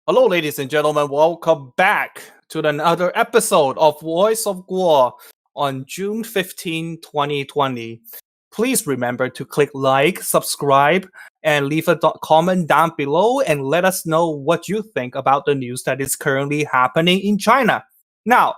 Hello, ladies and gentlemen. Welcome back to another episode of Voice of Guo on June 15, 2020. Please remember to click like, subscribe, and leave a comment down below and let us know what you think about the news that is currently happening in China. Now,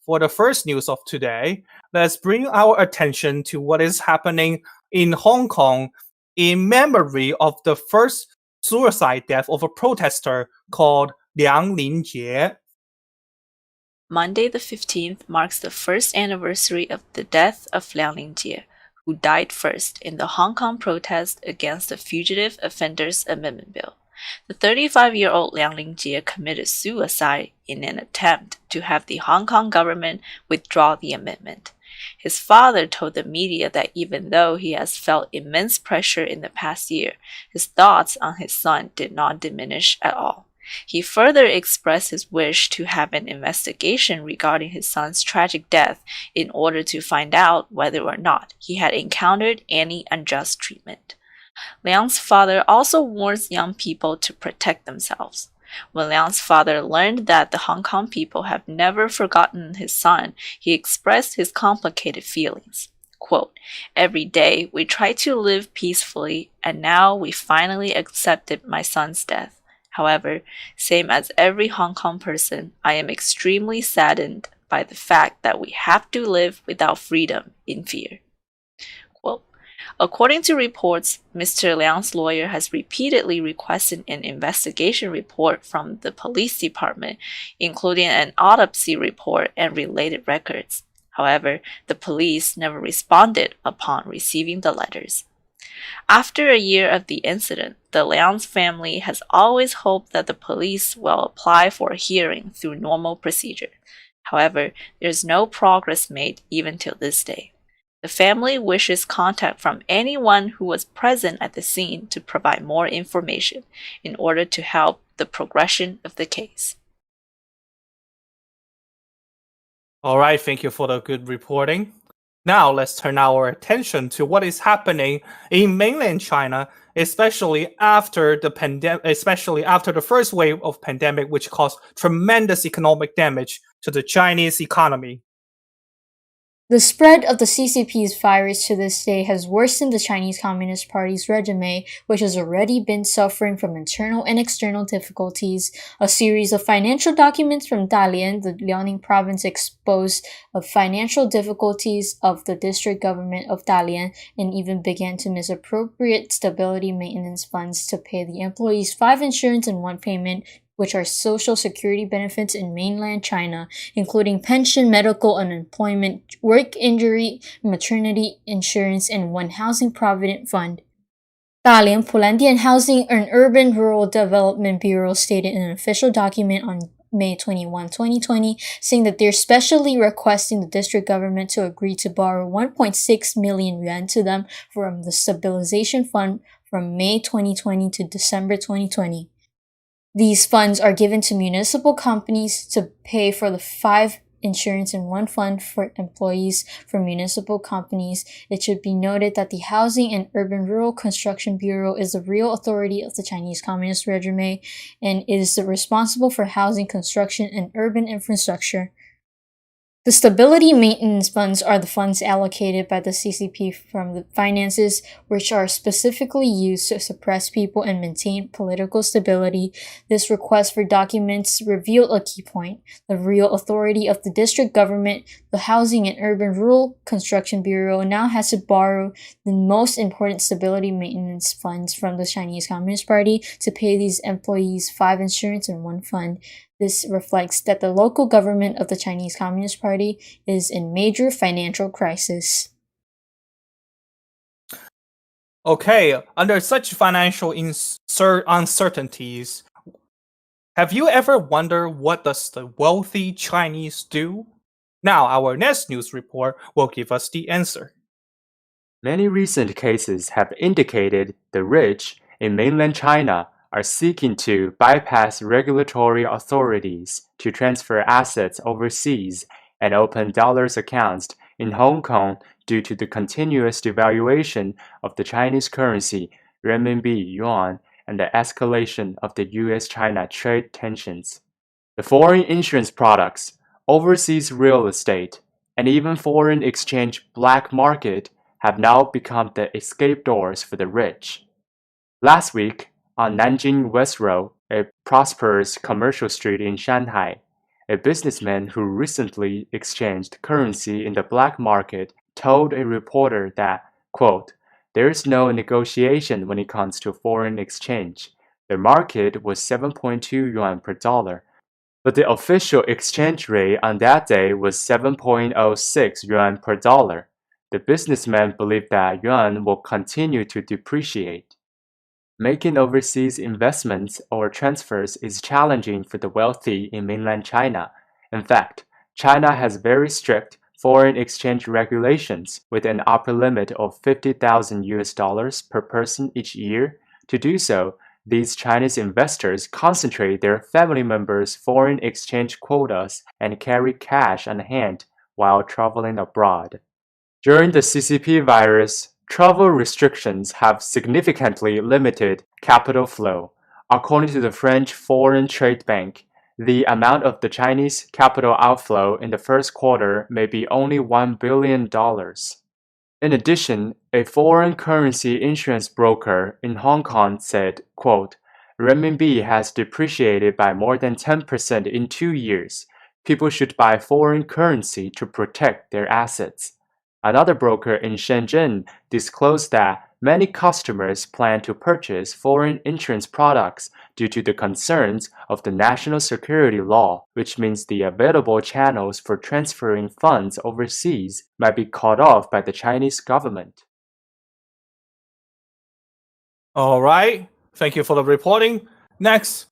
for the first news of today, let's bring our attention to what is happening in Hong Kong in memory of the first suicide death of a protester called Liang Linjie. Monday the 15th marks the first anniversary of the death of Liang Lingjie, who died first in the Hong Kong protest against the Fugitive Offenders Amendment Bill. The 35-year-old Liang Lingjie committed suicide in an attempt to have the Hong Kong government withdraw the amendment. His father told the media that even though he has felt immense pressure in the past year, his thoughts on his son did not diminish at all. He further expressed his wish to have an investigation regarding his son's tragic death in order to find out whether or not he had encountered any unjust treatment. Liang's father also warns young people to protect themselves. When Liang's father learned that the Hong Kong people have never forgotten his son, he expressed his complicated feelings. Quote, "Every day we try to live peacefully, and now we finally accepted my son's death. However, same as every Hong Kong person, I am extremely saddened by the fact that we have to live without freedom in fear." Quote, according to reports, Mr. Liang's lawyer has repeatedly requested an investigation report from the police department, including an autopsy report and related records. However, the police never responded upon receiving the letters. After a year of the incident, the Liang's family has always hoped that the police will apply for a hearing through normal procedure. However, there is no progress made even till this day. The family wishes contact from anyone who was present at the scene to provide more information in order to help the progression of the case. All right, thank you for the good reporting. Now let's turn our attention to what is happening in mainland China, especially after the first wave of pandemic, which caused tremendous economic damage to the Chinese economy. The spread of the CCP's virus to this day has worsened the Chinese Communist Party's regime, which has already been suffering from internal and external difficulties. A series of financial documents from Dalian, the Liaoning province, exposed the financial difficulties of the district government of Dalian and even began to misappropriate stability maintenance funds to pay the employees 5 insurance and 1 payment, which are social security benefits in mainland China, including pension, medical, unemployment, work injury, maternity insurance, and 1 housing provident fund. Dalian Pulandian Housing and Urban Rural Development Bureau stated in an official document on May 21, 2020, saying that they're specially requesting the district government to agree to borrow 1.6 million yuan to them from the stabilization fund from May 2020 to December 2020. These funds are given to municipal companies to pay for the 5 insurance and 1 fund for employees for municipal companies. It should be noted that the Housing and Urban Rural Construction Bureau is the real authority of the Chinese Communist regime and is responsible for housing construction and urban infrastructure. The stability maintenance funds are the funds allocated by the CCP from the finances, which are specifically used to suppress people and maintain political stability. This request for documents revealed a key point. The real authority of the district government, the Housing and Urban Rural Construction Bureau, now has to borrow the most important stability maintenance funds from the Chinese Communist Party to pay these employees 5 insurance and 1 fund. This reflects that the local government of the Chinese Communist Party is in major financial crisis. Okay, under such financial uncertainties, have you ever wondered what does the wealthy Chinese do? Now, our next news report will give us the answer. Many recent cases have indicated the rich in mainland China are seeking to bypass regulatory authorities to transfer assets overseas and open dollars accounts in Hong Kong due to the continuous devaluation of the Chinese currency, renminbi, yuan, and the escalation of the US-China trade tensions. The foreign insurance products, overseas real estate, and even foreign exchange black market have now become the escape doors for the rich. Last week, on Nanjing West Road, a prosperous commercial street in Shanghai, a businessman who recently exchanged currency in the black market told a reporter that, quote, "There is no negotiation when it comes to foreign exchange. The market was 7.2 yuan per dollar, but the official exchange rate on that day was 7.06 yuan per dollar. The businessman believed that yuan will continue to depreciate. Making overseas investments or transfers is challenging for the wealthy in mainland China. In fact, China has very strict foreign exchange regulations with an upper limit of 50,000 US dollars per person each year. To do so, these Chinese investors concentrate their family members' foreign exchange quotas and carry cash on hand while traveling abroad. During the CCP virus, travel restrictions have significantly limited capital flow. According to the French Foreign Trade Bank, the amount of the Chinese capital outflow in the first quarter may be only $1 billion. In addition, a foreign currency insurance broker in Hong Kong said, quote, "Renminbi has depreciated by more than 10% in 2 years. People should buy foreign currency to protect their assets." Another broker in Shenzhen disclosed that many customers plan to purchase foreign insurance products due to the concerns of the national security law, which means the available channels for transferring funds overseas might be cut off by the Chinese government. All right. Thank you for the reporting. Next,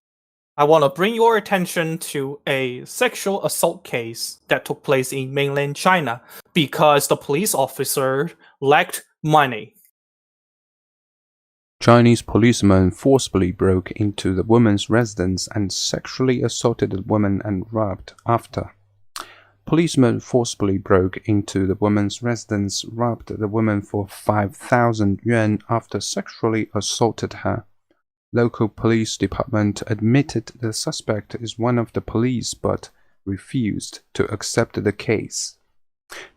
I want to bring your attention to a sexual assault case that took place in mainland China because the police officer lacked money. Chinese policemen forcibly broke into the woman's residence and sexually assaulted the woman and robbed after. Policemen forcibly broke into the woman's residence, robbed the woman for 5,000 yuan after sexually assaulted her. Local police department admitted the suspect is one of the police but refused to accept the case.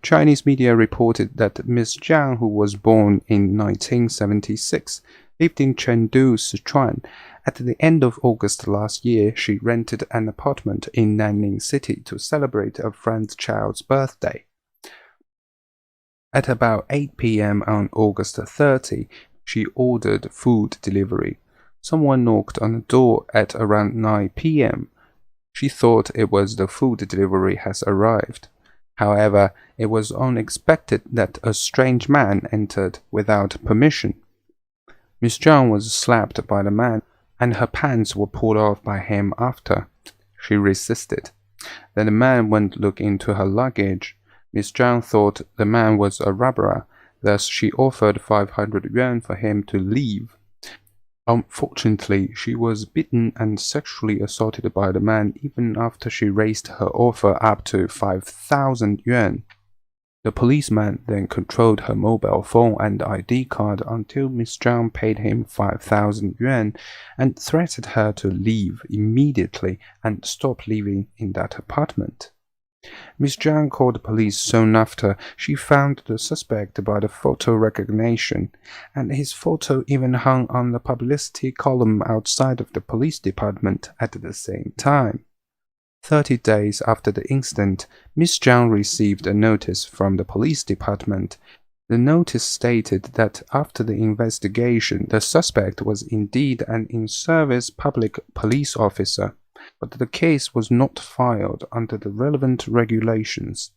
Chinese media reported that Ms. Zhang, who was born in 1976, lived in Chengdu, Sichuan. At the end of August last year, she rented an apartment in Nanning City to celebrate a friend's child's birthday. At about 8 p.m. on August 30, she ordered food delivery. Someone knocked on the door at around 9 p.m. She thought it was the food delivery has arrived. However, it was unexpected that a strange man entered without permission. Miss Zhang was slapped by the man, and her pants were pulled off by him after. She resisted. Then the man went to look into her luggage. Miss Zhang thought the man was a robber, thus she offered 500 yuan for him to leave. Unfortunately, she was beaten and sexually assaulted by the man even after she raised her offer up to 5,000 yuan. The policeman then controlled her mobile phone and ID card until Miss Zhang paid him 5,000 yuan and threatened her to leave immediately and stop living in that apartment. Miss Zhang called the police soon after. She found the suspect by the photo recognition, and his photo even hung on the publicity column outside of the police department at the same time. 30 days after the incident, Miss Zhang received a notice from the police department. The notice stated that after the investigation, the suspect was indeed an in-service public police officer, but the case was not filed under the relevant regulations.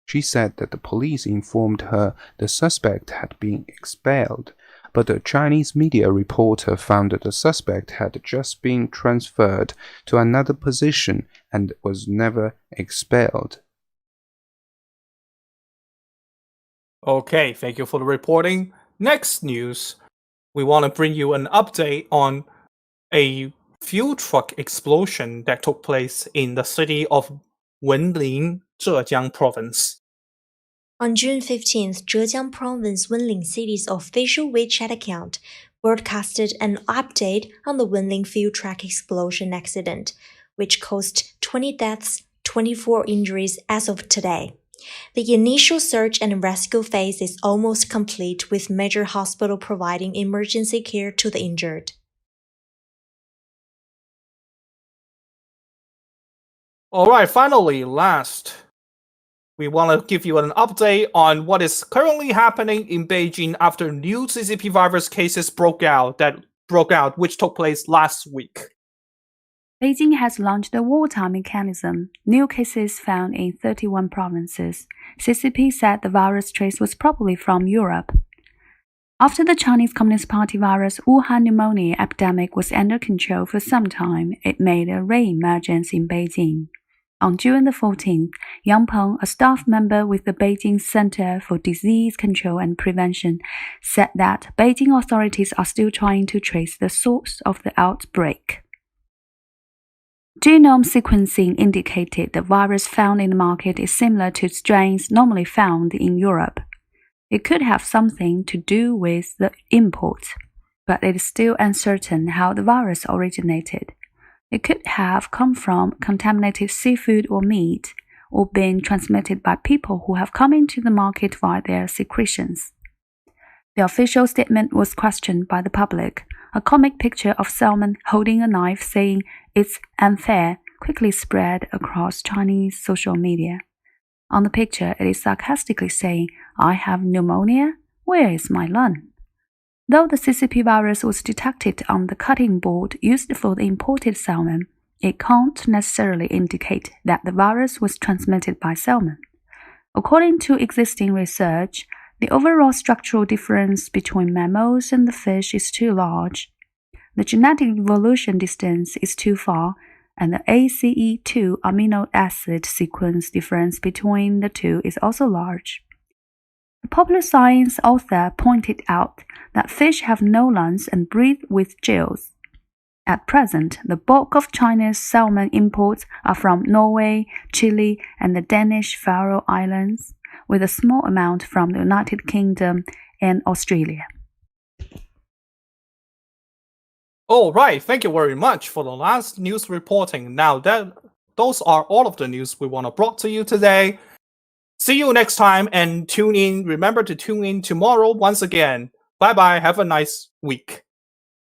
She said that the police informed her the suspect had been expelled, but a Chinese media reporter found that the suspect had just been transferred to another position and was never expelled. Okay, thank you for the reporting. Next news, we want to bring you an update on a fuel truck explosion that took place in the city of Wenling, Zhejiang province. On June 15th, Zhejiang Province Wenling City's official WeChat account broadcasted an update on the Wenling fuel truck explosion accident, which caused 20 deaths, 24 injuries as of today. The initial search and rescue phase is almost complete, with major hospital providing emergency care to the injured. Alright, finally, last, we want to give you an update on what is currently happening in Beijing after new CCP virus cases broke out, which took place last week. Beijing has launched a wartime mechanism. New cases found in 31 provinces. CCP said the virus trace was probably from Europe. After the Chinese Communist Party virus Wuhan pneumonia epidemic was under control for some time, it made a re-emergence in Beijing. On June the 14th, Yang Peng, a staff member with the Beijing Center for Disease Control and Prevention, said that Beijing authorities are still trying to trace the source of the outbreak. Genome sequencing indicated the virus found in the market is similar to strains normally found in Europe. It could have something to do with the import, but it is still uncertain how the virus originated. It could have come from contaminated seafood or meat, or been transmitted by people who have come into the market via their secretions. The official statement was questioned by the public. A comic picture of salmon holding a knife saying "It's unfair" quickly spread across Chinese social media. On the picture, it is sarcastically saying, "I have pneumonia? Where is my lung?" Though the CCP virus was detected on the cutting board used for the imported salmon, it can't necessarily indicate that the virus was transmitted by salmon. According to existing research, the overall structural difference between mammals and the fish is too large. The genetic evolution distance is too far, and the ACE2 amino acid sequence difference between the two is also large. The popular science author pointed out that fish have no lungs and breathe with gills. At present, the bulk of China's salmon imports are from Norway, Chile, and the Danish Faroe Islands, with a small amount from the United Kingdom and Australia. Alright, thank you very much for the last news reporting. Now, those are all of the news we want to brought to you today. See you next time and tune in. Remember to tune in tomorrow once again. Bye bye. Have a nice week.